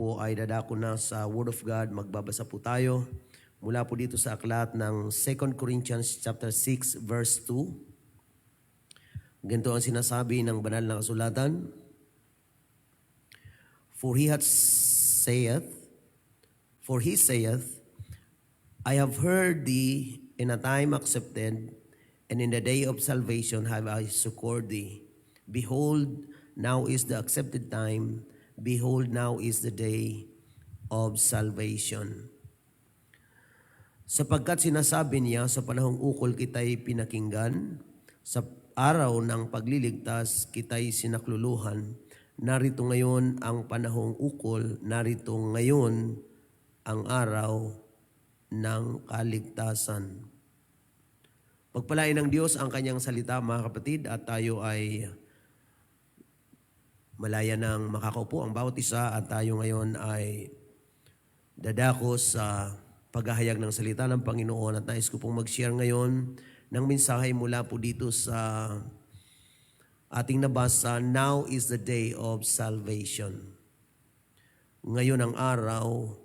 po ay dadako na sa Word of God. Magbabasa po tayo mula po dito sa aklat ng 2 Corinthians chapter 6 verse 2. Ganito ang sinasabi ng banal na kasulatan. For he saith, I have heard thee in a time accepted, and in the day of salvation have I succored thee. Behold, now is the accepted time. Behold, now is the day of salvation. Sapagkat sinasabi niya, sa panahong ukol kita'y pinakinggan, sa araw ng pagliligtas kita'y sinakluluhan. Narito ngayon ang panahong ukol, narito ngayon ang araw ng kaligtasan. Pagpalain ng Diyos ang kanyang salita, mga kapatid, at tayo ay malaya nang makakaupo ang bawat isa at tayo ngayon ay dadako sa paghahayag ng salita ng Panginoon at nais ko pong mag-share ngayon ng mensahe mula po dito sa ating nabasa, Now is the day of salvation. Ngayon ang araw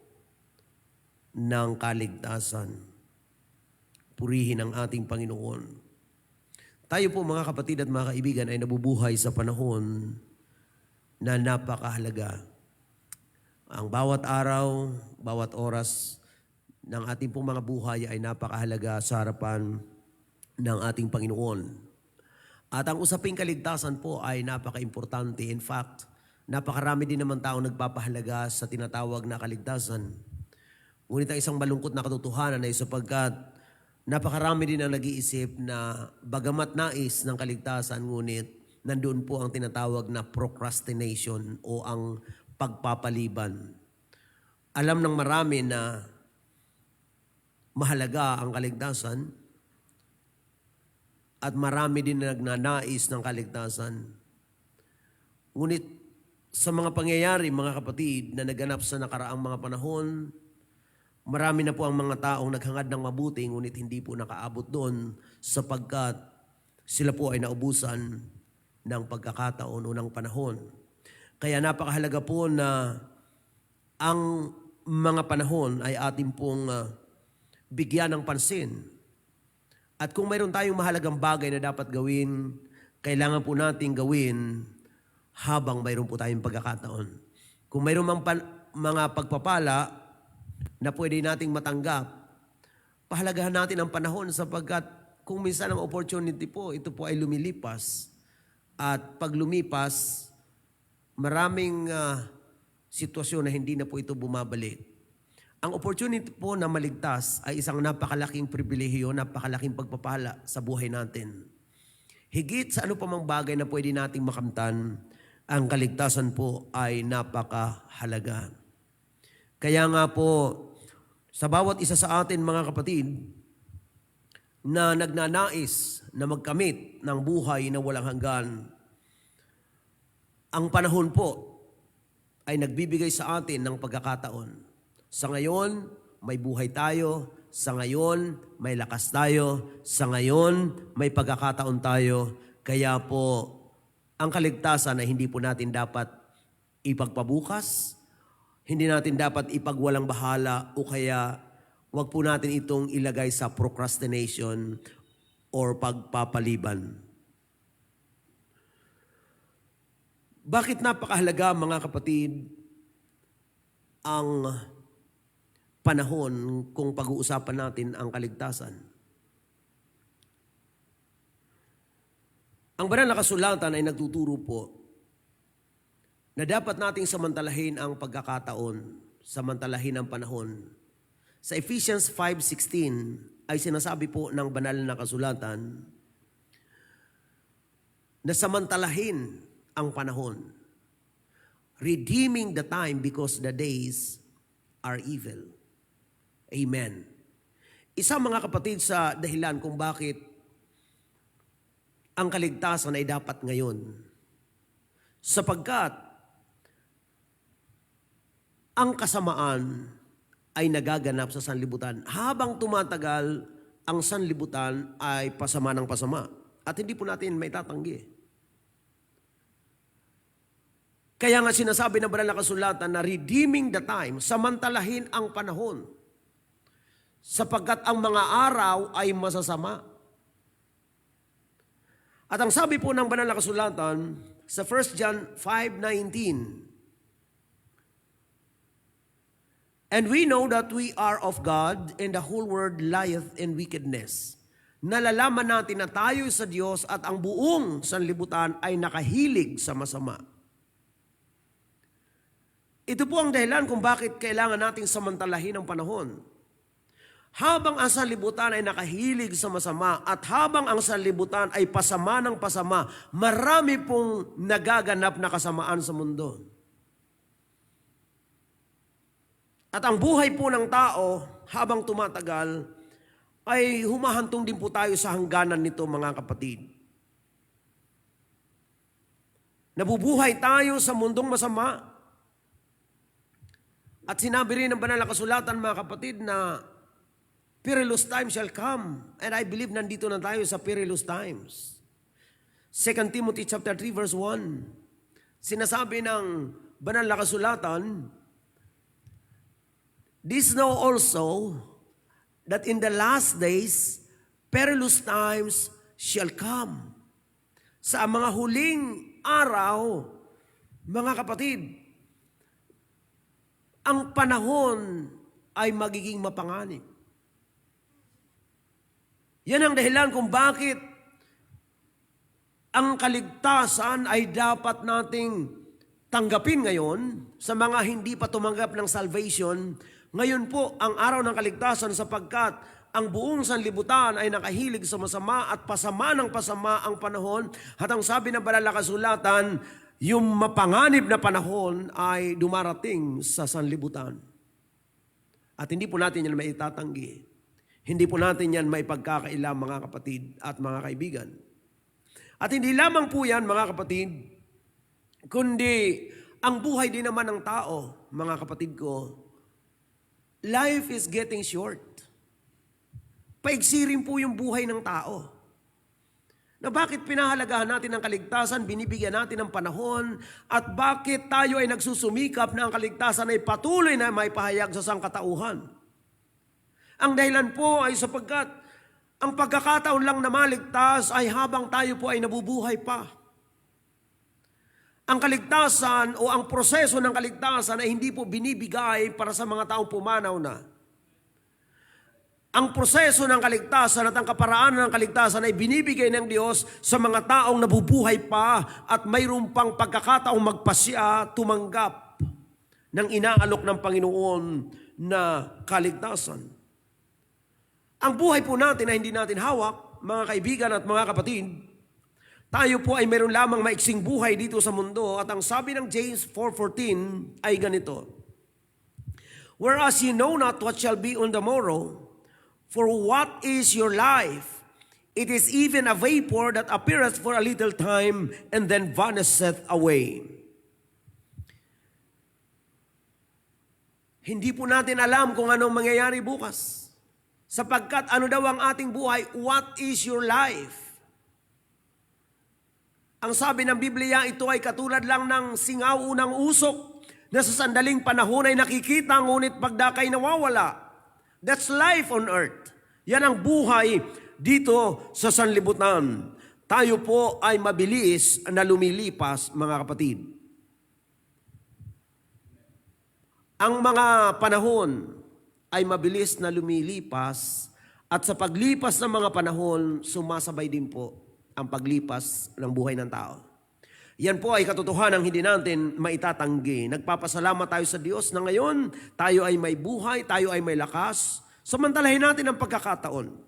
ng kaligtasan. Purihin ang ating Panginoon. Tayo po mga kapatid at mga kaibigan ay nabubuhay sa panahon na napakahalaga. Ang bawat araw, bawat oras ng ating pong mga buhay ay napakahalaga sa harapan ng ating Panginoon. At ang usaping kaligtasan po ay napaka-importante. In fact, napakarami din naman taong nagpapahalaga sa tinatawag na kaligtasan. Ngunit ang isang malungkot na katotohanan ay sapagkat napakarami din ang nag-iisip na bagamat nais ng kaligtasan, ngunit nandoon po ang tinatawag na procrastination o ang pagpapaliban. Alam ng marami na mahalaga ang kaligtasan at marami din na nagnanais ng kaligtasan. Ngunit sa mga pangyayari, mga kapatid, na naganap sa nakaraang mga panahon, marami na po ang mga taong naghangad ng mabuti, ngunit hindi po nakaabot doon sapagkat sila po ay naubusan ng pagkakataon o ng panahon. Kaya napakahalaga po na ang mga panahon ay ating pong bigyan ng pansin. At kung mayroon tayong mahalagang bagay na dapat gawin, kailangan po nating gawin habang mayroon po tayong pagkakataon. Kung mayroon mga pagpapala na pwede nating matanggap, pahalagahan natin ang panahon sapagkat kung minsan ang opportunity po, ito po ay lumilipas. At pag lumipas, maraming sitwasyon na hindi na po ito bumabalik. Ang opportunity po na maligtas ay isang napakalaking pribilehiyo, napakalaking pagpapala sa buhay natin. Higit sa ano pa mang bagay na pwede nating makamtan, ang kaligtasan po ay napakahalaga. Kaya nga po, sa bawat isa sa atin mga kapatid, na nagnanais na magkamit ng buhay na walang hanggan, ang panahon po ay nagbibigay sa atin ng pagkakataon. Sa ngayon, may buhay tayo. Sa ngayon, may lakas tayo. Sa ngayon, may pagkakataon tayo. Kaya po, ang kaligtasan ay hindi po natin dapat ipagpabukas, hindi natin dapat ipagwalang bahala o kaya wag po natin itong ilagay sa procrastination or pagpapaliban. Bakit napakahalaga mga kapatid ang panahon kung pag-uusapan natin ang kaligtasan? Ang banal na kasulatan ay nagtuturo po na dapat nating samantalahin ang pagkakataon, samantalahin ang panahon. Sa Ephesians 5:16 ay sinasabi po ng banal na kasulatan na samantalahin ang panahon, redeeming the time because the days are evil. Amen. Isa mga kapatid sa dahilan kung bakit ang kaligtasan ay dapat ngayon, sapagkat ang kasamaan ay nagaganap sa sanlibutan. Habang tumatagal, ang sanlibutan ay pasama ng pasama. At hindi po natin may tatanggi. Kaya nga sinasabi ng banal na kasulatan na redeeming the time, samantalahin ang panahon, sapagkat ang mga araw ay masasama. At ang sabi po ng banal na kasulatan sa 1 John 5:19, and we know that we are of God, and the whole world lieth in wickedness. Nalalaman natin na tayo sa Diyos at ang buong sanlibutan ay nakahilig sa masama. Ito po ang dahilan kung bakit kailangan nating samantalahin ang panahon. Habang ang sanlibutan ay nakahilig sa masama at habang ang sanlibutan ay pasama ng pasama, marami pong nagaganap na kasamaan sa mundo. At ang buhay po ng tao habang tumatagal ay humahantong din po tayo sa hangganan nito, mga kapatid. Nabubuhay tayo sa mundong masama. At sinabi rin ng banal na kasulatan, mga kapatid, na perilous times shall come. And I believe nandito na tayo sa perilous times. 2 Timothy chapter 3 verse 1. Sinasabi ng banal na kasulatan, this know also that in the last days perilous times shall come. Sa mga huling araw, mga kapatid, ang panahon ay magiging mapanganib. Yan ang dahilan kung bakit ang kaligtasan ay dapat nating tanggapin ngayon sa mga hindi pa tumanggap ng salvation. Ngayon po ang araw ng kaligtasan, sapagkat ang buong sanlibutan ay nakahilig sa masama at pasama ng pasama ang panahon. At ang sabi ng banal na kasulatan, yung mapanganib na panahon ay dumarating sa sanlibutan. At hindi po natin yan maitatanggi. Hindi po natin yan maipagkakaila, mga kapatid at mga kaibigan. At hindi lamang po yan, mga kapatid, kundi ang buhay din naman ng tao, mga kapatid ko, life is getting short. Paigsi rin po yung buhay ng tao. Na bakit pinahalagahan natin ang kaligtasan, binibigyan natin ng panahon, at bakit tayo ay nagsusumikap na ang kaligtasan ay patuloy na may pahayag sa sangkatauhan. Ang dahilan po ay sapagkat ang pagkakataon lang na maligtas ay habang tayo po ay nabubuhay pa. Ang kaligtasan o ang proseso ng kaligtasan ay hindi po binibigay para sa mga taong pumanaw na. Ang proseso ng kaligtasan at ang kaparaanan ng kaligtasan ay binibigay ng Diyos sa mga taong nabubuhay pa at mayroon pang pagkakataong magpasya, tumanggap ng inaalok ng Panginoon na kaligtasan. Ang buhay po natin ay hindi natin hawak, mga kaibigan at mga kapatid. Tayo po ay mayroon lamang maiksing buhay dito sa mundo, at ang sabi ng James 4:14 ay ganito, whereas ye know not what shall be on the morrow, for what is your life? It is even a vapor that appeareth for a little time and then vanisheth away. Hindi po natin alam kung anong mangyayari bukas. Sapagkat ano daw ang ating buhay? What is your life? Ang sabi ng Biblia, ito ay katulad lang ng singaw ng usok na sa sandaling panahon ay nakikita, ngunit pagdakay nawawala. That's life on earth. Yan ang buhay dito sa sanlibutan. Tayo po ay mabilis na lumilipas, mga kapatid. Ang mga panahon ay mabilis na lumilipas, at sa paglipas ng mga panahon, sumasabay din po ang paglipas ng buhay ng tao. Yan po ay katotohanan hindi natin maitatanggi. Nagpapasalamat tayo sa Diyos na ngayon tayo ay may buhay, tayo ay may lakas. Samantalahin natin ang pagkakataon.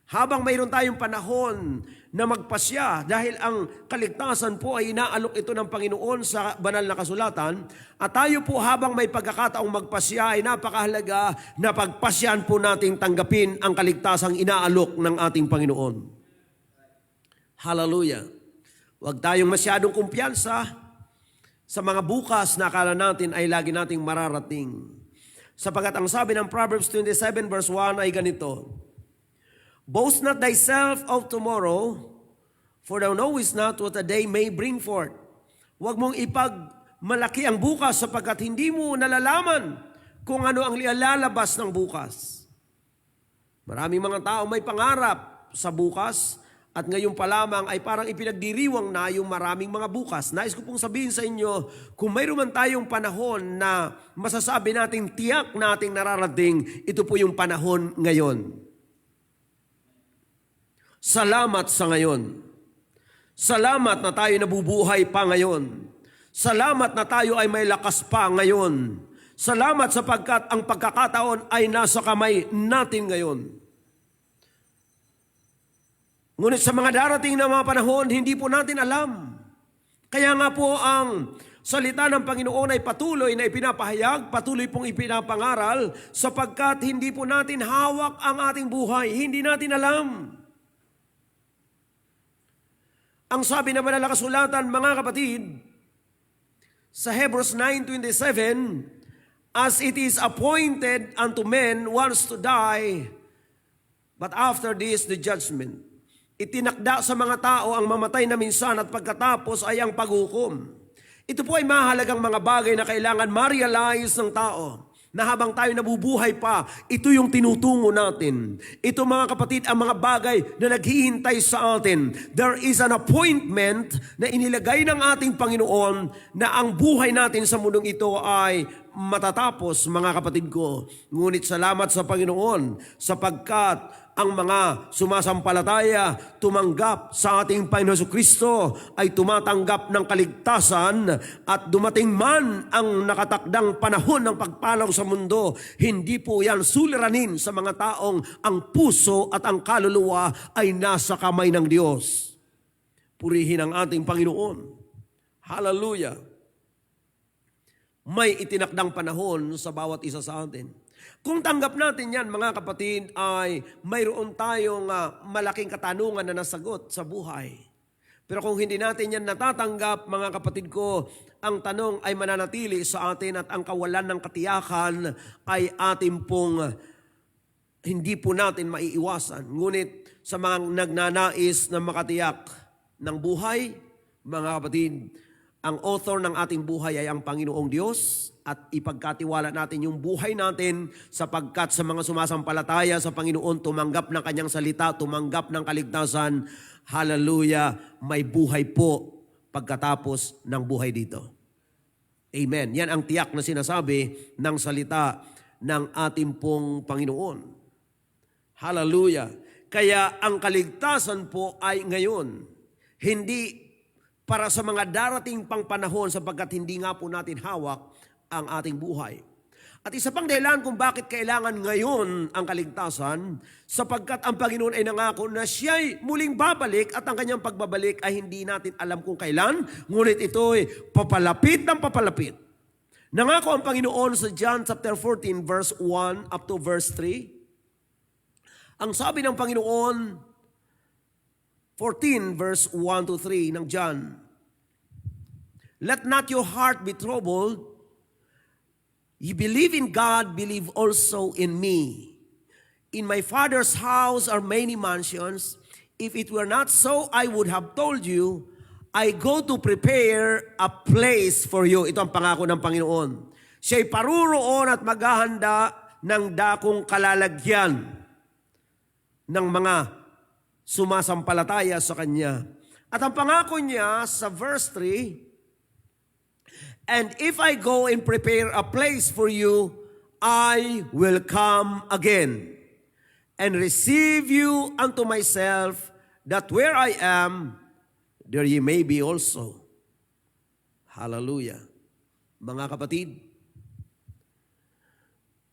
Habang mayroon tayong panahon na magpasya, dahil ang kaligtasan po ay inaalok ito ng Panginoon sa banal na kasulatan, at tayo po habang may pagkakataong magpasya ay napakahalaga na pagpasyan po nating tanggapin ang kaligtasang inaalok ng ating Panginoon. Hallelujah! Huwag tayong masyadong kumpiyansa sa mga bukas na akala natin ay lagi nating mararating. Sapagkat ang sabi ng Proverbs 27 verse 1 ay ganito, boast not thyself of tomorrow, for thou knowest not what a day may bring forth. Huwag mong malaki ang bukas sapagkat hindi mo nalalaman kung ano ang lalabas ng bukas. Maraming mga tao may pangarap sa bukas at ngayon pa lamang ay parang ipinagdiriwang na yung maraming mga bukas. Nais ko pong sabihin sa inyo, kung mayroon man tayong panahon na masasabi nating tiyak nating nararating, ito po yung panahon ngayon. Salamat sa ngayon. Salamat na tayo nabubuhay pa ngayon. Salamat na tayo ay may lakas pa ngayon. Salamat sapagkat ang pagkakataon ay nasa kamay natin ngayon. Ngunit sa mga darating na mga panahon, hindi po natin alam. Kaya nga po ang salita ng Panginoon ay patuloy na ipinapahayag, patuloy pong ipinapangaral, sapagkat hindi po natin hawak ang ating buhay, hindi natin alam. Ang sabi na banal na kasulatan, mga kapatid, sa Hebrews 9:27, as it is appointed unto men once to die, but after this the judgment. Itinakda sa mga tao ang mamatay na minsan at pagkatapos ay ang paghukom. Ito po ay mahalagang mga bagay na kailangan ma-realize ng tao na habang tayo nabubuhay pa, ito yung tinutungo natin. Ito mga kapatid, ang mga bagay na naghihintay sa atin. There is an appointment na inilagay ng ating Panginoon na ang buhay natin sa mundong ito ay matatapos, mga kapatid ko. Ngunit salamat sa Panginoon sapagkat ang mga sumasampalataya, tumanggap sa ating Panginoon Jesucristo ay tumatanggap ng kaligtasan at dumating man ang nakatakdang panahon ng pagpanaw sa mundo, hindi po yan suliranin sa mga taong ang puso at ang kaluluwa ay nasa kamay ng Diyos. Purihin ang ating Panginoon. Hallelujah! May itinakdang panahon sa bawat isa sa atin. Kung tanggap natin yan, mga kapatid, ay mayroon tayong malaking katanungan na nasagot sa buhay. Pero kung hindi natin yan natatanggap, mga kapatid ko, ang tanong ay mananatili sa atin at ang kawalan ng katiyakan ay ating pong hindi po natin maiiwasan. Ngunit sa mga nagnanais na makatiyak ng buhay, mga kapatid, ang author ng ating buhay ay ang Panginoong Diyos at ipagkatiwala natin yung buhay natin sapagkat sa mga sumasampalataya sa Panginoon, tumanggap ng kanyang salita, tumanggap ng kaligtasan. Hallelujah! May buhay po pagkatapos ng buhay dito. Amen. Yan ang tiyak na sinasabi ng salita ng ating pong Panginoon. Hallelujah! Kaya ang kaligtasan po ay ngayon. Hindi para sa mga darating pang panahon sapagkat hindi nga po natin hawak ang ating buhay. At isa pang dahilan kung bakit kailangan ngayon ang kaligtasan, sapagkat ang Panginoon ay nangako na siya'y muling babalik at ang kanyang pagbabalik ay hindi natin alam kung kailan, ngunit ito ay papalapit ng papalapit. Nangako ang Panginoon sa John chapter 14 verse 1 up to verse 3. Ang sabi ng Panginoon, 14 verse 1 to 3 ng John, let not your heart be troubled. You believe in God, believe also in me. In my Father's house are many mansions. If it were not so, I would have told you, I go to prepare a place for you. Ito ang pangako ng Panginoon. Siya'y paruroon at maghahanda ng dakong kalalagyan ng mga sumasampalataya sa Kanya. At ang pangako niya sa verse 3, and if I go and prepare a place for you, I will come again and receive you unto myself, that where I am, there ye may be also. Hallelujah. Mga kapatid,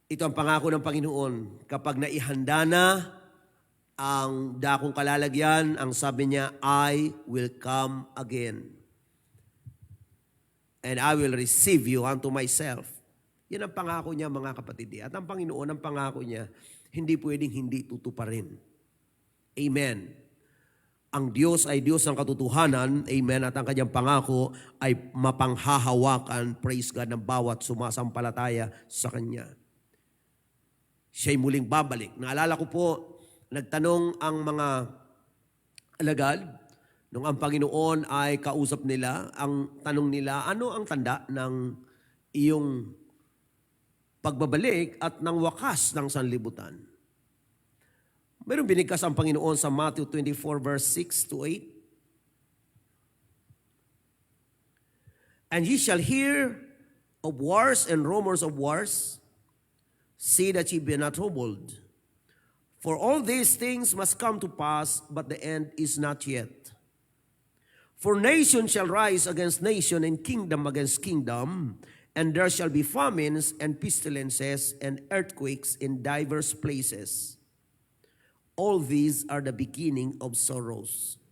ito ang pangako ng Panginoon. Kapag naihanda na ang dakong kalalagyan, ang sabi niya, I will come again. And I will receive you unto myself. Yan ang pangako niya, mga kapatid. At ang Panginoon, ang pangako niya, hindi pwedeng hindi tutuparin. Amen. Ang Diyos ay Diyos ng katotohanan. Amen. At ang kanyang pangako ay mapanghahawakan, praise God, ng bawat sumasampalataya sa Kanya. Siya'y muling babalik. Naalala ko po, nagtanong ang mga alagad Nung ang Panginoon ay kausap nila, ang tanong nila, ano ang tanda ng iyong pagbabalik at ng wakas ng sanlibutan? Mayroong binigkas ang Panginoon sa Matthew 24 verse 6 to 8. And ye shall hear of wars and rumors of wars. See that ye be not troubled. For all these things must come to pass, but the end is not yet. For nation shall rise against nation, and kingdom against kingdom, and there shall be famines and pestilences and earthquakes in divers places. All these are the beginning of sorrows.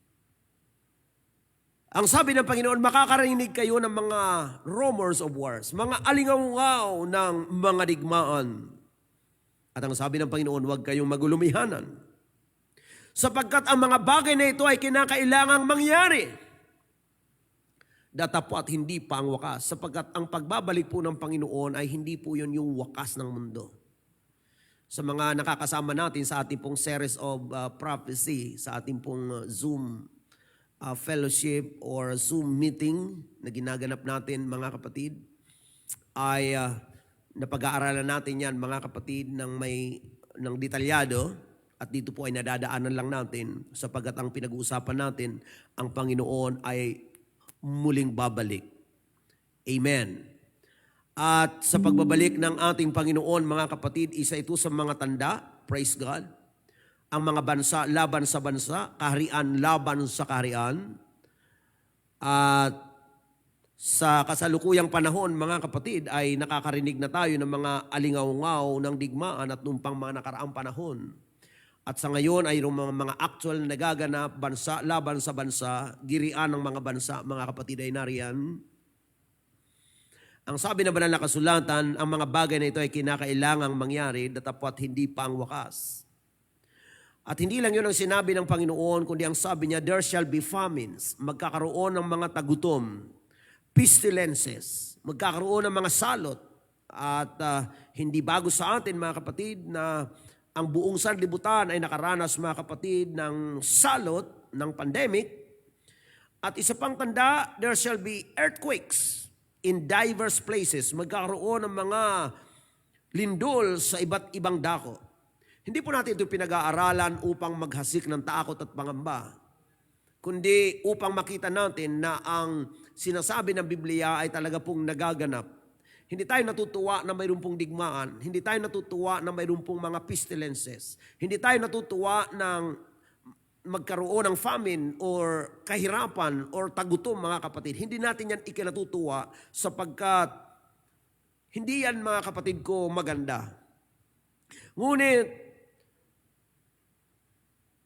Ang sabi ng Panginoon, makakarinig kayo ng mga rumors of wars, mga alingaw ng mga digmaan. At ang sabi ng Panginoon, huwag kayong magulumihanan. Sapagkat ang mga bagay na ito ay kinakailangang mangyari. Datapwat hindi pa ang wakas, sapagkat ang pagbabalik po ng Panginoon ay hindi po yun yung wakas ng mundo. Sa mga nakakasama natin sa ating pong series of prophecy, sa ating pong Zoom fellowship or Zoom meeting na ginaganap natin mga kapatid, ay napag-aaralan natin yan mga kapatid ng detalyado, at dito po ay nadadaanan lang natin sapagkat ang pinag-uusapan natin, ang Panginoon ay muling babalik. Amen. At sa pagbabalik ng ating Panginoon, mga kapatid, isa ito sa mga tanda, praise God, ang mga bansa laban sa bansa, kaharian laban sa kaharian. At sa kasalukuyang panahon, mga kapatid, ay nakakarinig na tayo ng mga alingaw-ngaw ng digmaan at nung pang mga nakaraang panahon. At sa ngayon ay mga actual na nagaganap, bansa laban sa bansa, girian ng mga bansa, mga kapatid ay nariyan. Ang sabi na banal na kasulatan, ang mga bagay na ito ay kinakailangang mangyari, datapwat hindi pa ang wakas. At hindi lang yun ang sinabi ng Panginoon, kundi ang sabi niya, there shall be famines, magkakaroon ng mga tagutom, pestilences, magkakaroon ng mga salot. At hindi bago sa atin, mga kapatid, na ang buong sanlibutan ay nakaranas, mga kapatid, ng salot, ng pandemic. At isa pang tanda, there shall be earthquakes in diverse places. Magkakaroon ng mga lindol sa iba't ibang dako. Hindi po natin ito pinag-aaralan upang maghasik ng takot at pangamba, kundi upang makita natin na ang sinasabi ng Biblia ay talaga pong nagaganap. Hindi tayo natutuwa na mayroon pong digmaan. Hindi tayo natutuwa na mayroon pong mga pestilences. Hindi tayo natutuwa ng magkaroon ng famine or kahirapan or tagutom, mga kapatid. Hindi natin yan ikinatutuwa sapagkat hindi yan, mga kapatid ko, maganda. Ngunit,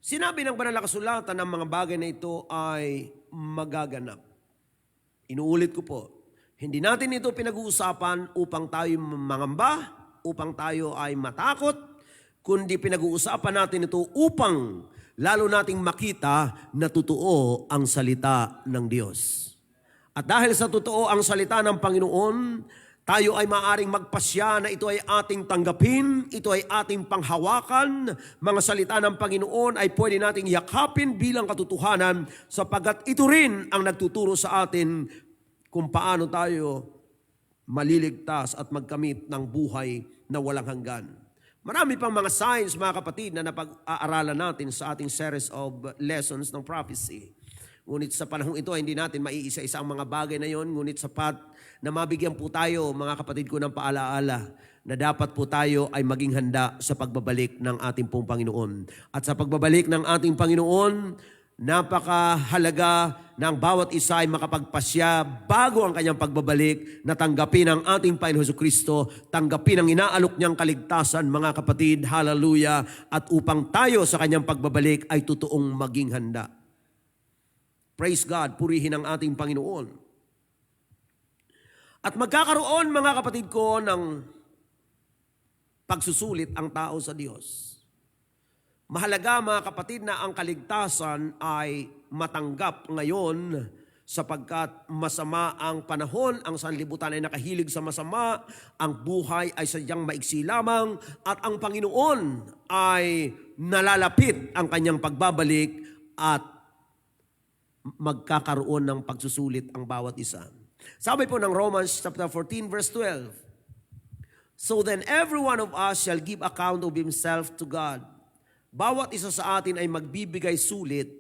sinabi ng banal na kasulatan ng mga bagay na ito ay magaganap. Inuulit ko po, hindi natin ito pinag-uusapan upang tayo mangamba, upang tayo ay matakot, kundi pinag-uusapan natin ito upang lalo nating makita na totoo ang salita ng Diyos. At dahil sa totoo ang salita ng Panginoon, tayo ay maaaring magpasya na ito ay ating tanggapin, ito ay ating panghawakan. Mga salita ng Panginoon ay pwede nating yakapin bilang katotohanan sapagkat ito rin ang nagtuturo sa atin kung paano tayo maliligtas at magkamit ng buhay na walang hanggan. Marami pang mga signs, mga kapatid, na napag-aaralan natin sa ating series of lessons ng prophecy. Ngunit sa panahong ito, hindi natin maiisa-isa ang mga bagay na yon. Ngunit sapat na mabigyan po tayo, mga kapatid ko, ng paalaala na dapat po tayo ay maging handa sa pagbabalik ng ating pong Panginoon. At sa pagbabalik ng ating Panginoon, napakahalaga na ang bawat isa ay makapagpasya bago ang kanyang pagbabalik na tanggapin ang ating Panginoon Jesucristo, tanggapin ang inaalok niyang kaligtasan, mga kapatid, hallelujah, at upang tayo sa kanyang pagbabalik ay totoong maging handa. Praise God, purihin ang ating Panginoon. At magkakaroon, mga kapatid ko, ng pagsusulit ang tao sa Diyos. Mahalaga, mga kapatid, na ang kaligtasan ay matanggap ngayon sapagkat masama ang panahon, ang sanlibutan ay nakahilig sa masama, ang buhay ay sadyang maiksi lamang, at ang Panginoon ay nalalapit ang kanyang pagbabalik at magkakaroon ng pagsusulit ang bawat isa. Sabi po ng Romans chapter 14 verse 12, "So then every one of us shall give account of himself to God." Bawat isa sa atin ay magbibigay sulit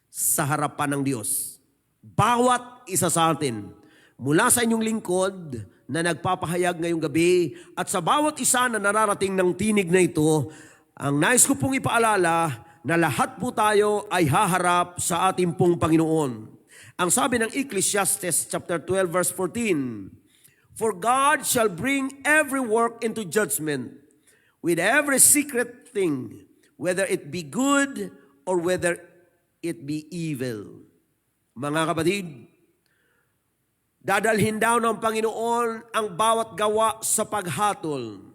sa harapan ng Diyos. Bawat isa sa atin. Mula sa inyong lingkod na nagpapahayag ngayong gabi at sa bawat isa na nararating ng tinig na ito, ang nais ko pong ipaalala na lahat po tayo ay haharap sa ating pong Panginoon. Ang sabi ng Ecclesiastes chapter 12 verse 14, "For God shall bring every work into judgment with every secret thing, whether it be good or whether it be evil." Mga kapatid, dadalhin daw ng Panginoon ang bawat gawa sa paghatol.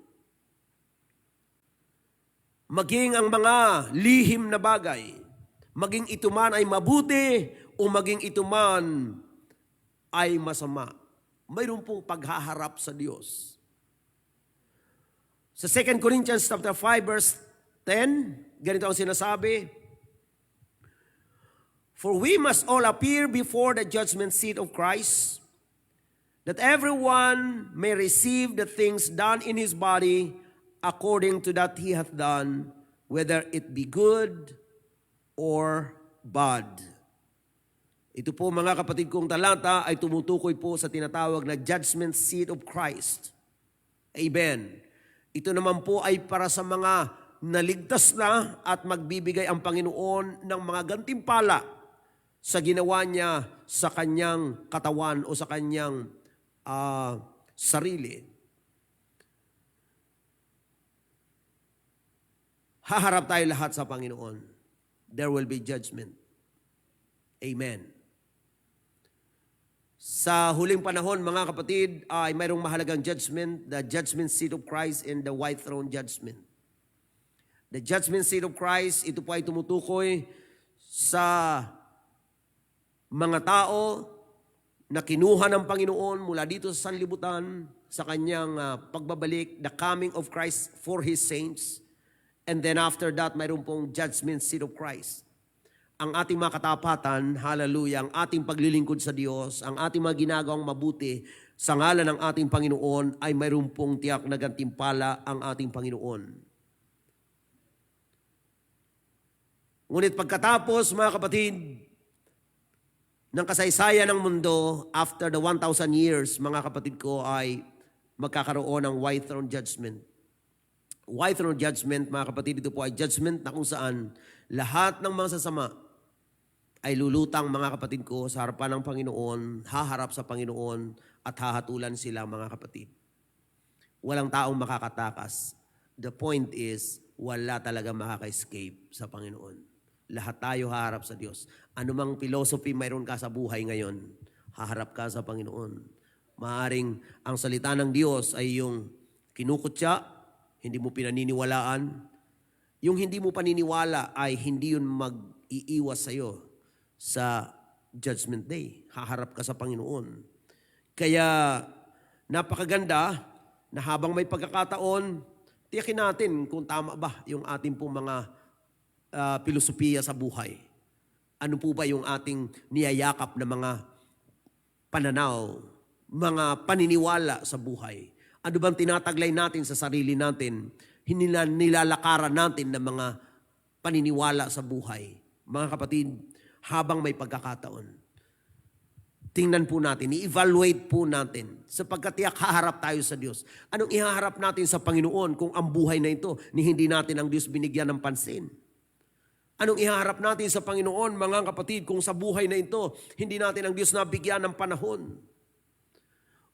Maging ang mga lihim na bagay, maging ito man ay mabuti o maging ito man ay masama. Mayroon pong paghaharap sa Diyos. Sa 2 Corinthians chapter 5 verse 10, ganito ang sinasabi, "For we must all appear before the judgment seat of Christ, that everyone may receive the things done in his body according to that he hath done, whether it be good or bad." Ito po mga kapatid kong talata ay tumutukoy po sa tinatawag na judgment seat of Christ. Amen. Ito naman po ay para sa mga naligtas na at magbibigay ang Panginoon ng mga gantimpala sa ginawa niya sa kanyang katawan o sa kanyang sarili. Haharap tayo lahat sa Panginoon. There will be judgment. Amen. Sa huling panahon, mga kapatid, ay mayroong mahalagang judgment, the judgment seat of Christ and the white throne judgment. The judgment seat of Christ, ito po ay tumutukoy sa mga tao na kinuha ng Panginoon mula dito sa sanlibutan sa kanyang pagbabalik, the coming of Christ for His saints. And then after that, mayroon pong judgment seat of Christ. Ang ating mga katapatan, hallelujah, ang ating paglilingkod sa Diyos, ang ating mga ginagawang mabuti sa ngalan ng ating Panginoon ay mayroon pong tiyak na gantimpala ang ating Panginoon. Ngunit pagkatapos, mga kapatid, ng kasaysayan ng mundo, after the 1,000 years, mga kapatid ko, ay magkakaroon ng white throne judgment. White throne judgment, mga kapatid, ito po ay judgment na kung saan lahat ng mga sasama ay lulutang, mga kapatid ko, sa harapan ng Panginoon, haharap sa Panginoon at hahatulan sila, mga kapatid. Walang taong makakatakas. The point is, wala talaga makaka-escape sa Panginoon. Lahat tayo haharap sa Diyos. Anumang philosophy mayroon ka sa buhay ngayon, haharap ka sa Panginoon. Maaring ang salita ng Diyos ay yung kinukutya, hindi mo pinaniniwalaan. Yung hindi mo paniniwala ay hindi yun mag-iiwas sa'yo sa Judgment Day. Haharap ka sa Panginoon. Kaya napakaganda na habang may pagkakataon, tiyakin natin kung tama ba yung ating pong mga filosofiya sa buhay. Ano po ba yung ating niyayakap na mga pananaw, mga paniniwala sa buhay? Ano bang tinataglay natin sa sarili natin? Nilalakaran natin ng mga paniniwala sa buhay. Mga kapatid, habang may pagkakataon, tingnan po natin, i-evaluate po natin, sapagkat tiyak haharap tayo sa Diyos. Anong ihaharap natin sa Panginoon kung ang buhay na ito ni hindi natin ang Diyos binigyan ng pansin? Anong ihaharap natin sa Panginoon, mga kapatid, kung sa buhay na ito, hindi natin ang Diyos nabigyan ng panahon?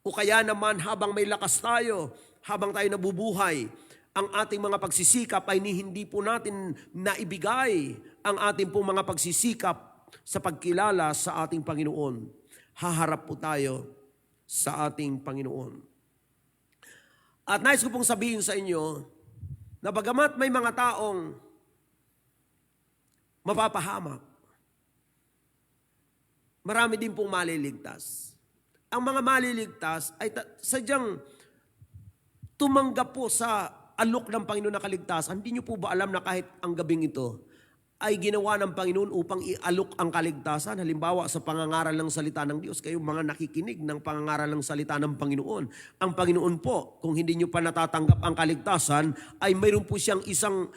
O kaya naman habang may lakas tayo, habang tayo nabubuhay, ang ating mga pagsisikap ay hindi po natin naibigay ang ating pong mga pagsisikap sa pagkilala sa ating Panginoon. Haharap po tayo sa ating Panginoon. At nais ko pong sabihin sa inyo na bagamat may mga taong mapapahamak, marami din pong maliligtas. Ang mga maliligtas ay sadyang tumanggap po sa alok ng Panginoon na kaligtasan. Hindi nyo po ba alam na kahit ang gabing ito ay ginawa ng Panginoon upang ialok ang kaligtasan. Halimbawa, sa pangangaral ng salita ng Diyos, kayong mga nakikinig ng pangangaral ng salita ng Panginoon. Ang Panginoon po, kung hindi nyo pa natatanggap ang kaligtasan, ay mayroon po siyang isang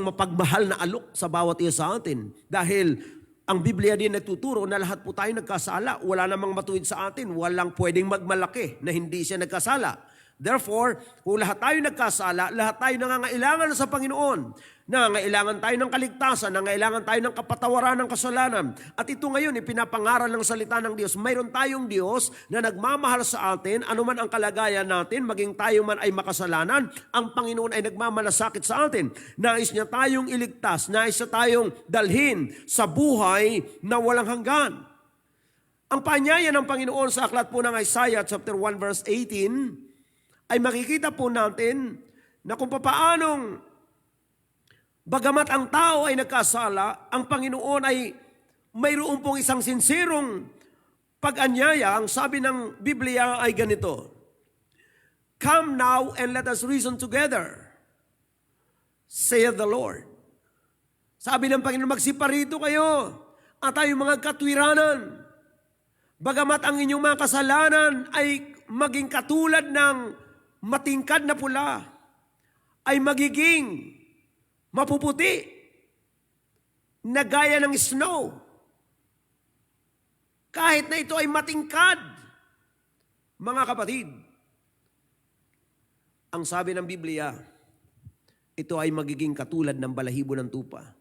mapagmahal na alok sa bawat isa sa atin. Dahil ang Biblia din nagtuturo na lahat po tayo nagkasala. Wala namang matuwid sa atin. Walang pwedeng magmalaki na hindi siya nagkasala. Therefore, kung lahat tayo nagkasala, lahat tayo nangangailangan sa Panginoon. Nangangailangan tayo ng kaligtasan, nangangailangan tayo ng kapatawaran ng kasalanan. At ito ngayon, ipinapangaral ng salita ng Diyos. Mayroon tayong Diyos na nagmamahal sa atin, anuman ang kalagayan natin, maging tayo man ay makasalanan, ang Panginoon ay nagmamalasakit sa atin. Nais niya tayong iligtas, nais niya tayong dalhin sa buhay na walang hanggan. Ang paanyaya ng Panginoon sa aklat po ng Isaiah chapter 1 verse 18, ay makikita po natin na kung paanong bagamat ang tao ay nagkasala, ang Panginoon ay mayroon pong isang sinserong pag-anyaya. Ang sabi ng Biblia ay ganito, "Come now and let us reason together, saith the Lord." Sabi ng Panginoon, magsiparito kayo at tayong mga katwiranan. Bagamat ang inyong mga kasalanan ay maging katulad ng matingkad na pula, ay magiging mapuputi na gaya ng snow. Kahit na ito ay matingkad, mga kapatid, ang sabi ng Biblia, ito ay magiging katulad ng balahibo ng tupa.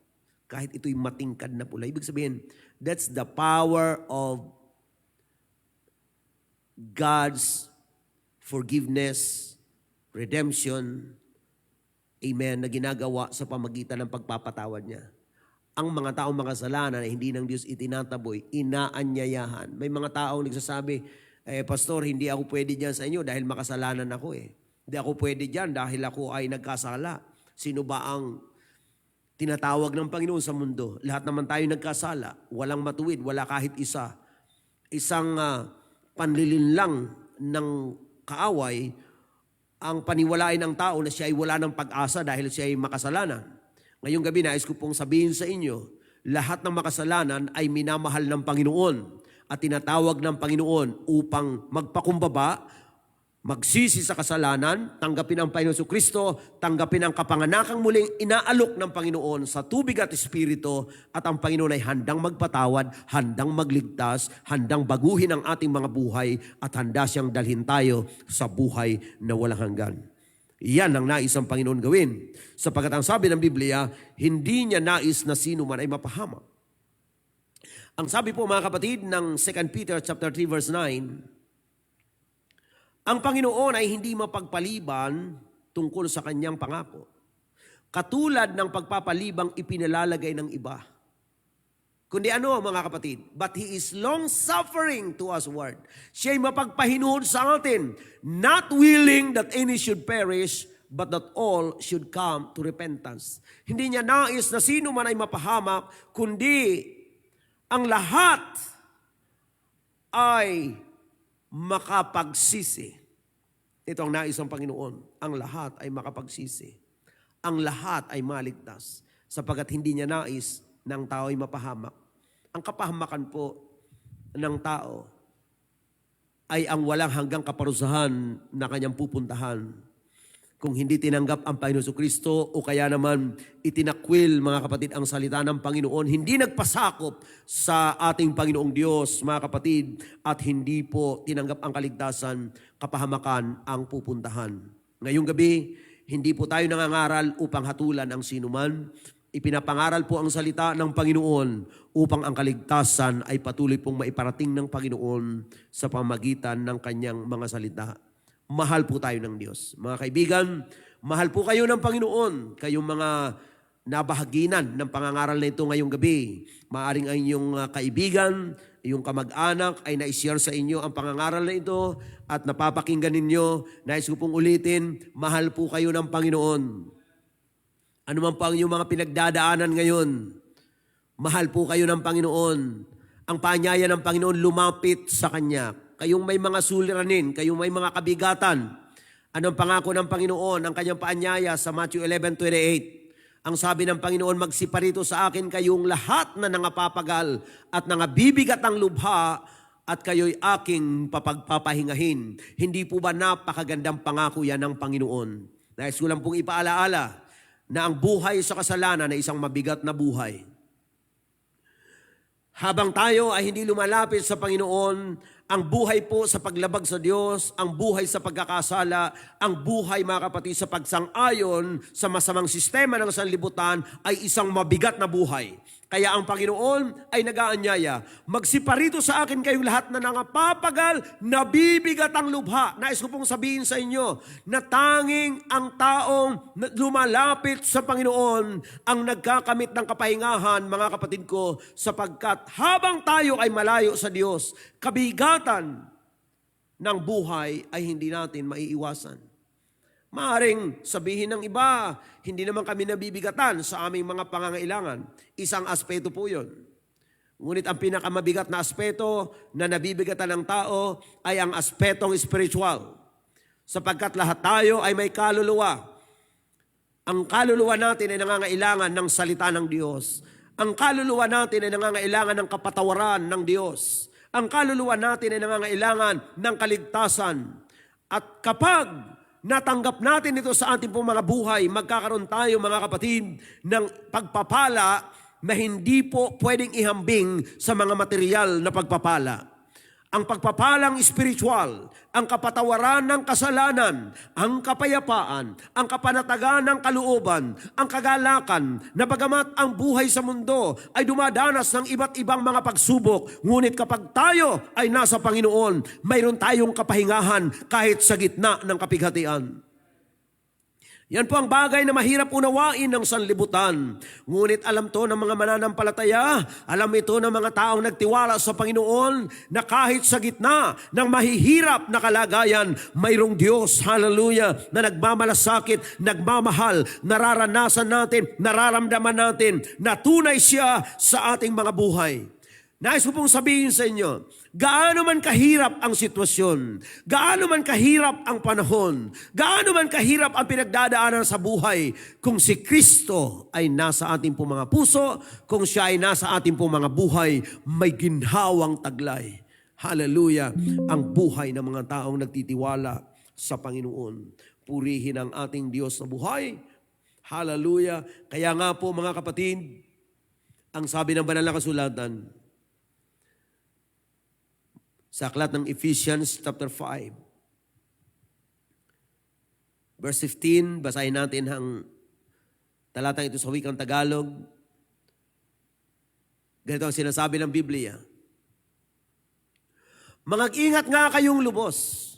Kahit ito'y matingkad na pula. Ibig sabihin, that's the power of God's forgiveness, redemption, amen, na ginagawa sa pamagitan ng pagpapatawad niya. Ang mga taong makasalanan na hindi ng Diyos itinataboy, inaanyayahan. May mga taong nagsasabi, Pastor, hindi ako pwede dyan sa inyo dahil makasalanan ako eh. Hindi ako pwede dyan dahil ako ay nagkasala. Sino ba ang tinatawag ng Panginoon sa mundo? Lahat naman tayo nagkasala. Walang matuwid, wala kahit isa. Isang panlilinlang ng kaaway, ang paniwalain ng tao na siya ay wala ng pag-asa dahil siya ay makasalanan. Ngayong gabi, nais ko pong sabihin sa inyo, lahat ng makasalanan ay minamahal ng Panginoon at tinatawag ng Panginoon upang magpakumbaba, magsisi sa kasalanan, tanggapin ang Panginoon Kristo, tanggapin ang kapanganakang muling inaalok ng Panginoon sa tubig at espiritu, at ang Panginoon ay handang magpatawad, handang magligtas, handang baguhin ang ating mga buhay, at handa siyang dalhin tayo sa buhay na walang hanggan. Iyan ang nais ng Panginoon gawin. Sapagkat ang sabi ng Biblia, hindi niya nais na sino man ay mapahamak. Ang sabi po mga kapatid ng 2 Peter chapter 3 verse 9, ang Panginoon ay hindi mapagpaliban tungkol sa kanyang pangako. Katulad ng pagpapalibang ipinalalagay ng iba. Kundi ano mga kapatid? But He is long-suffering to us word. Siya'y mapagpahinuhod sa atin, not willing that any should perish, but that all should come to repentance. Hindi niya nais na sino man ay mapahamak, kundi ang lahat ay makapagsisi. Ito ang nais ng Panginoon. Ang lahat ay makapagsisi. Ang lahat ay maligtas. Sapagat hindi niya nais na ang tao ay mapahamak. Ang kapahamakan po ng tao ay ang walang hanggang kaparusahan na kanyang pupuntahan. Kung hindi tinanggap ang Panginoon Kristo o kaya naman itinakwil, mga kapatid, ang salita ng Panginoon, hindi nagpasakop sa ating Panginoong Diyos, mga kapatid, at hindi po tinanggap ang kaligtasan, kapahamakan ang pupuntahan. Ngayong gabi, hindi po tayo nangangaral upang hatulan ang sinuman. Ipinapangaral po ang salita ng Panginoon upang ang kaligtasan ay patuloy pong maiparating ng Panginoon sa pamagitan ng kanyang mga salita. Mahal po tayo ng Diyos. Mga kaibigan, mahal po kayo ng Panginoon. Kayong mga nabahaginan ng pangangaral na ito ngayong gabi. Maaring ang inyong kaibigan, iyong kamag-anak ay na-share sa inyo ang pangangaral na ito at napapakinggan ninyo. Nais ko pong ulitin, mahal po kayo ng Panginoon. Ano man po ang inyong mga pinagdadaanan ngayon, mahal po kayo ng Panginoon. Ang paanyaya ng Panginoon, lumapit sa Kanya. Kayong may mga suliranin, kayong may mga kabigatan. Anong pangako ng Panginoon? Ang Kanyang paanyaya sa Matthew 11:28. Ang sabi ng Panginoon, magsiparito sa akin kayong lahat na nangapapagal at nangabibigat ang lubha at kayo'y aking papagpapahingahin. Hindi po ba napakagandang pangako yan ng Panginoon? Nais ko lang pong ipaalaala na ang buhay sa kasalanan ay isang mabigat na buhay. Habang tayo ay hindi lumalapit sa Panginoon, ang buhay po sa paglabag sa Diyos, ang buhay sa pagkakasala, ang buhay mga kapatid sa pagsang-ayon sa masamang sistema ng sanlibutan ay isang mabigat na buhay. Kaya ang Panginoon ay nag-aanyaya, magsiparito sa akin kayong lahat na nangapapagal, nabibigat ang lubha. Nais ko pong sabihin sa inyo na tanging ang taong lumalapit sa Panginoon ang nagkakamit ng kapahingahan, mga kapatid ko, sapagkat habang tayo ay malayo sa Diyos, kabigatan ng buhay ay hindi natin maiiwasan. Maaring sabihin ng iba, hindi naman kami nabibigatan sa aming mga pangangailangan. Isang aspeto po yun. Ngunit ang pinakamabigat na aspeto na nabibigatan ng tao ay ang aspetong spiritual. Sapagkat lahat tayo ay may kaluluwa. Ang kaluluwa natin ay nangangailangan ng salita ng Diyos. Ang kaluluwa natin ay nangangailangan ng kapatawaran ng Diyos. Ang kaluluwa natin ay nangangailangan ng kaligtasan. At kapag natanggap natin ito sa ating pong mga buhay, magkakaroon tayo mga kapatid ng pagpapala na hindi po pwedeng ihambing sa mga material na pagpapala. Ang pagpapalang spiritual, ang kapatawaran ng kasalanan, ang kapayapaan, ang kapanatagan ng kalooban, ang kagalakan, na bagamat ang buhay sa mundo ay dumadanas ng iba't ibang mga pagsubok, ngunit kapag tayo ay nasa Panginoon, mayroon tayong kapahingahan kahit sa gitna ng kapighatian. Yan po ang bagay na mahirap unawain ng sanlibutan. Ngunit alam to ng mga mananampalataya, alam ito ng mga taong nagtiwala sa Panginoon na kahit sa gitna ng mahihirap na kalagayan, mayroong Diyos, hallelujah, na nagmamalasakit, nagmamahal, nararanasan natin, nararamdaman natin na tunay siya sa ating mga buhay. Nais ko pong sabihin sa inyo, gaano man kahirap ang sitwasyon, gaano man kahirap ang panahon, gaano man kahirap ang pinagdadaanan sa buhay, kung si Kristo ay nasa ating pong mga puso, kung siya ay nasa ating pong mga buhay, may ginhawang taglay. Hallelujah! Ang buhay ng mga taong nagtitiwala sa Panginoon. Purihin ang ating Diyos na buhay. Hallelujah! Kaya nga po mga kapatid, ang sabi ng banal na kasulatan, sa aklat ng Ephesians chapter 5, verse 15, basahin natin ang talatang ito sa wikang Tagalog. Ganito ang sinasabi ng Biblia. Mag-ingat nga kayong lubos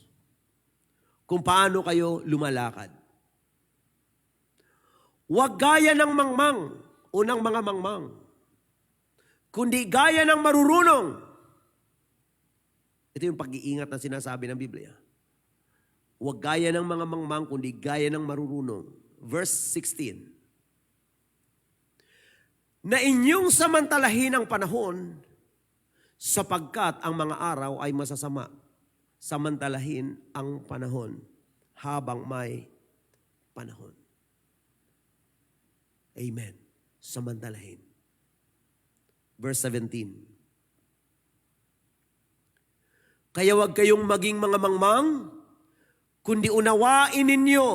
kung paano kayo lumalakad. Huwag gaya ng mangmang o ng mga mangmang, kundi gaya ng marurunong. Ito yung pag-iingat na sinasabi ng Biblia. Huwag gaya ng mga mangmang, kundi gaya ng marurunong. Verse 16. Na inyong samantalahin ang panahon, sapagkat ang mga araw ay masasama. Samantalahin ang panahon habang may panahon. Amen. Samantalahin. Verse 17. Kaya huwag kayong maging mga mangmang, kundi unawain ninyo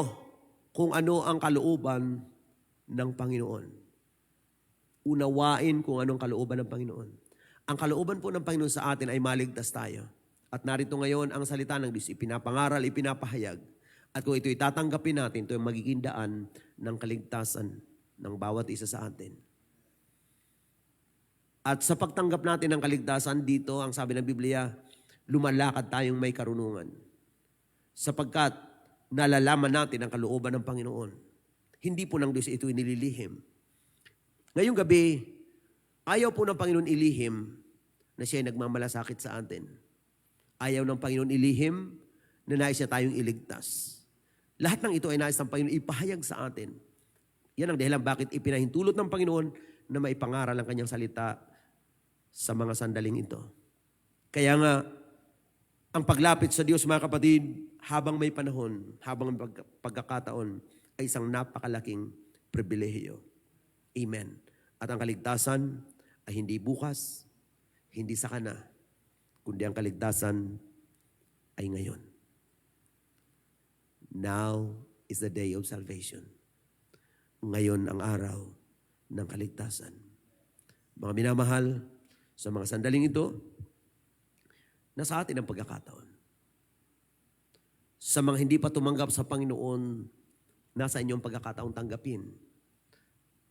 kung ano ang kalooban ng Panginoon. Unawain kung anong kalooban ng Panginoon. Ang kalooban po ng Panginoon sa atin ay maligtas tayo. At narito ngayon ang salita ng Diyos, ipinapangaral, ipinapahayag. At kung ito'y tatanggapin natin, ito yung magiging daan ng kaligtasan ng bawat isa sa atin. At sa pagtanggap natin ng kaligtasan dito, ang sabi ng Biblia, lumalakad tayong may karunungan. Sapagkat nalalaman natin ang kalooban ng Panginoon. Hindi po ng Diyos ito inililihim. Ngayong gabi, ayaw po ng Panginoon ilihim na siya ay nagmamalasakit sa atin. Ayaw ng Panginoon ilihim na nais siya tayong iligtas. Lahat ng ito ay nais ng Panginoon ipahayag sa atin. Yan ang dahilan bakit ipinahintulot ng Panginoon na maipangaral ang kanyang salita sa mga sandaling ito. Kaya nga, ang paglapit sa Diyos, mga kapatid, habang may panahon, habang may pagkakataon, ay isang napakalaking pribilehiyo. Amen. At ang kaligtasan ay hindi bukas, hindi sa kana, kundi ang kaligtasan ay ngayon. Now is the day of salvation. Ngayon ang araw ng kaligtasan. Mga minamahal, sa mga sandaling ito, nasa atin ang pagkakataon. Sa mga hindi pa tumanggap sa Panginoon, nasa inyong pagkakataon tanggapin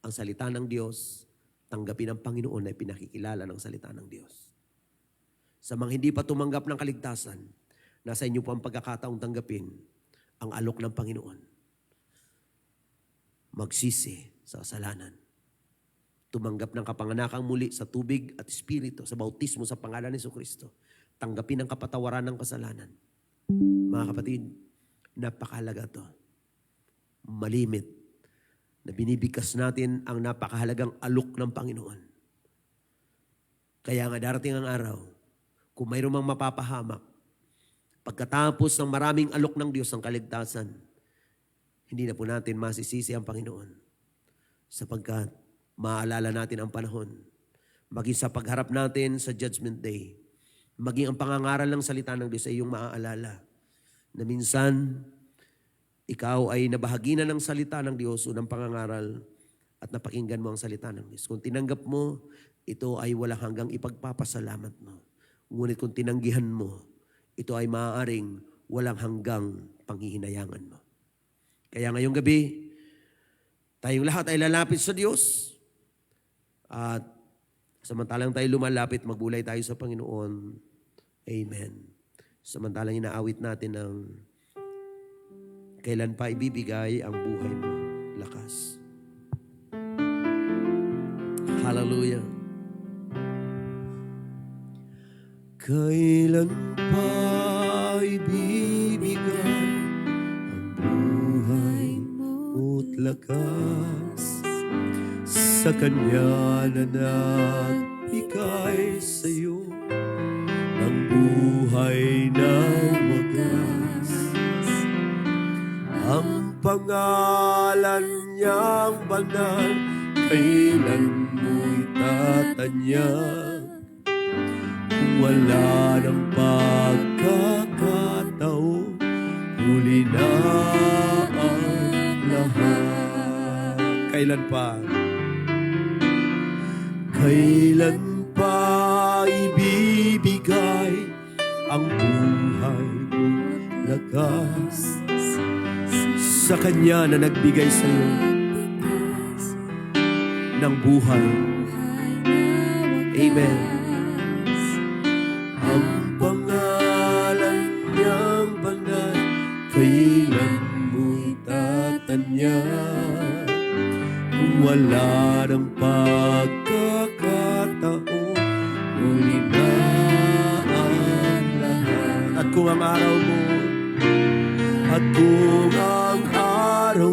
ang salita ng Diyos, tanggapin ang Panginoon na pinakikilala ng salita ng Diyos. Sa mga hindi pa tumanggap ng kaligtasan, nasa inyo po ang pagkakataong tanggapin ang alok ng Panginoon. Magsisi sa kasalanan. Tumanggap ng kapanganakang muli sa tubig at espiritu, sa bautismo sa pangalan ni Jesucristo. Tanggapin ang kapatawaran ng kasalanan. Mga kapatid, napakahalaga to. Malimit na binibigkas natin ang napakahalagang alok ng Panginoon. Kaya nga darating ang araw, kung mayroong mang mapapahamak, pagkatapos ng maraming alok ng Diyos ang kaligtasan, hindi na po natin masisisi ang Panginoon. Sapagkat maaalala natin ang panahon, maging sa pagharap natin sa Judgment Day, maging ang pangangaral ng salita ng Diyos ay iyong maaalala na minsan ikaw ay nabahagi na ng salita ng Diyos, unang pangangaral, at napakinggan mo ang salita ng Diyos. Kung tinanggap mo, ito ay walang hanggang ipagpapasalamat mo. Ngunit kung tinanggihan mo, ito ay maaaring walang hanggang panghihinayangan mo. Kaya ngayong gabi, tayong lahat ay lalapit sa Diyos. At samantalang tayo lumalapit, magbulay tayo sa Panginoon. Amen. Samantalang inaawit natin ang kailan pa ibibigay ang buhay mo lakas. Hallelujah. Kailan pa ibibigay ang buhay mo't lakas sa Kanya na nagbigay sa'yo ng buhay na wagas. Ang pangalan niyang banal, kailan mo'y tatanyag? Kung wala ng pagkakataon, huli na ang lahat. Kailan pa? Kailan pa ibibigay ang buhay mo't lakas sa Kanya na nagbigay sa iyo ng buhay. Amen. Ang pangalan niyang banal, kailan mo'y tatanyag? Kung wala ng pagkakataon, huli na ang lahat. At kung ang araw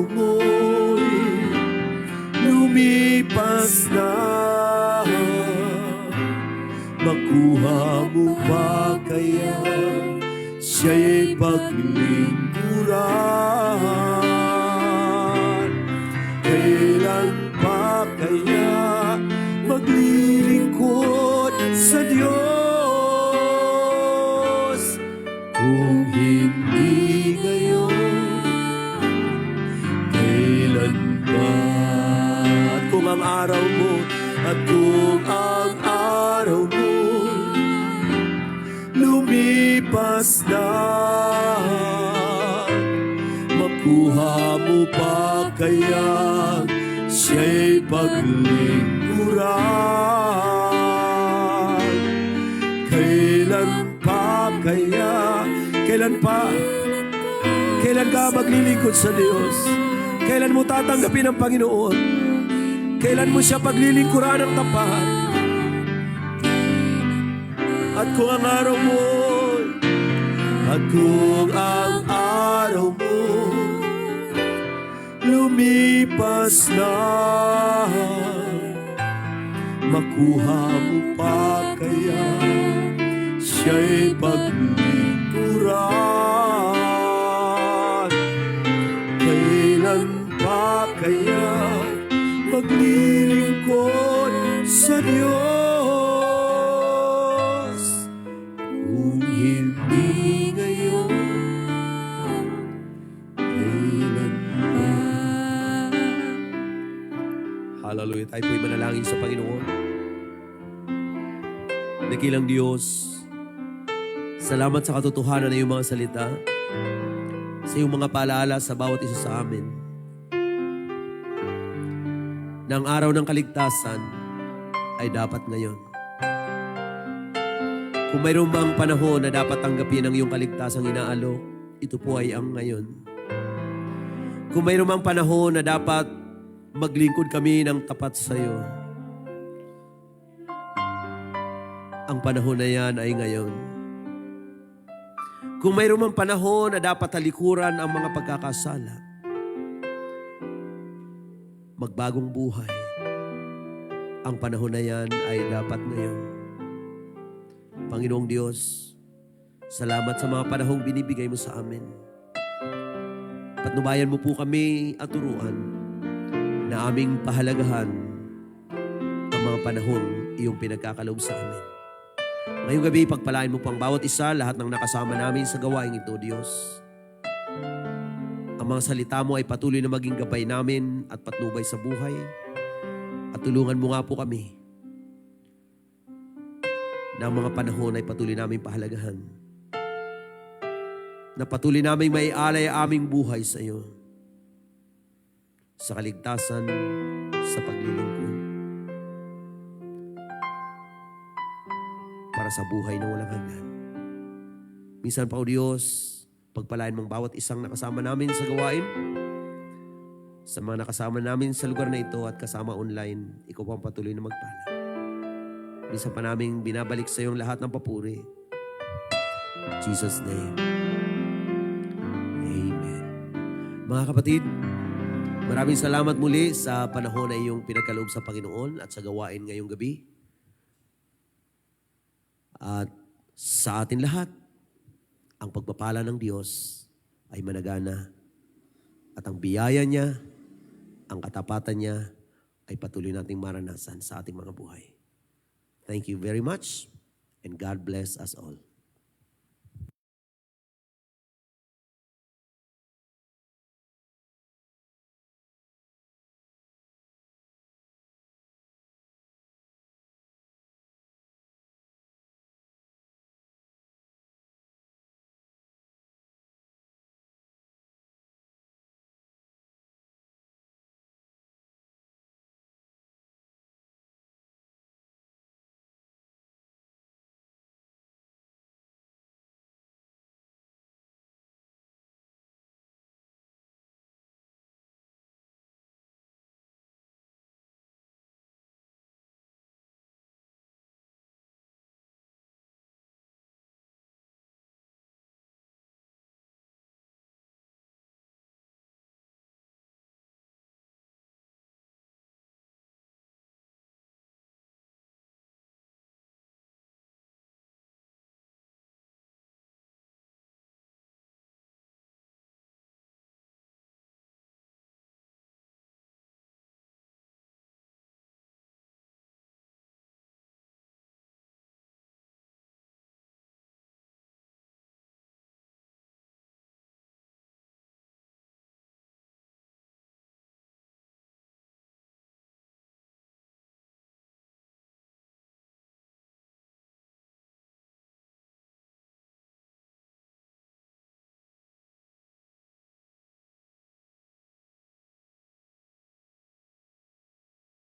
mo, lumipas na, makuha mo pa kaya siya'y paglingkuran? Kailan pa kaya maglilingkod sa Diyos? Kung hindi ngayon, kailan ba? At kung ang araw mo, lumipas na, makuha mo pa kaya siya'y paglingkuran? Kailan pa kaya? Kailan pa? Kailan ka maglilingkod sa Diyos? Kailan mo tatanggapin ang Panginoon? Kailan mo siya paglilingkuran ng tapat? At kung ang araw mo, lumipas na, makuha mo pa kaya siya'y paglingkuran? Kailan pa kaya maglilingkod sa Diyos. Kung hindi ngayon, kailan pa? Hallelujah. Tayo po'y manalangin sa Panginoon. Dakilang Diyos, salamat sa katotohanan na iyong mga salita, sa iyong mga paalaala sa bawat isa sa amin. Na ang araw ng kaligtasan ay dapat ngayon. Kung mayroon bang panahon na dapat tanggapin ang iyong kaligtasang inaalok, ito po ay ang ngayon. Kung mayroon bang panahon na dapat maglingkod kami ng tapat sa iyo, ang panahon na yan ay ngayon. Kung mayroon mang panahon na dapat talikuran ang mga pagkakasala, magbagong buhay, ang panahon na yan ay dapat ngayon. Panginoong Diyos, salamat sa mga panahong binibigay mo sa amin. Patnubayan mo po kami at turuan na aming pahalagahan ang mga panahong iyong pinagkakaloob sa amin. Ngayong gabi, pagpalain mo po ang bawat isa, lahat ng nakasama namin sa gawaing ito, Diyos. Ang mga salita mo ay patuloy na maging gabay namin at patnubay sa buhay. At tulungan mo nga po kami na ang mga panahon ay patuloy namin pahalagahan. Na patuloy namin may alay aming buhay sa iyo. Sa kaligtasan, sa paglilingkod. Para sa buhay na walang hanggan. Minsan pa, O Diyos, pagpalain mong bawat isang nakasama namin sa gawain, sa mga nakasama namin sa lugar na ito at kasama online, ikaw po ang patuloy na magpala. Minsan pa namin binabalik sa iyong lahat ng papuri. In Jesus' name. Amen. Mga kapatid, maraming salamat muli sa panahon na iyong pinagkaloob sa Panginoon at sa gawain ngayong gabi. At sa atin lahat, ang pagpapala ng Diyos ay managana. At ang biyaya niya, ang katapatan niya, ay patuloy nating maranasan sa ating mga buhay. Thank you very much, and God bless us all.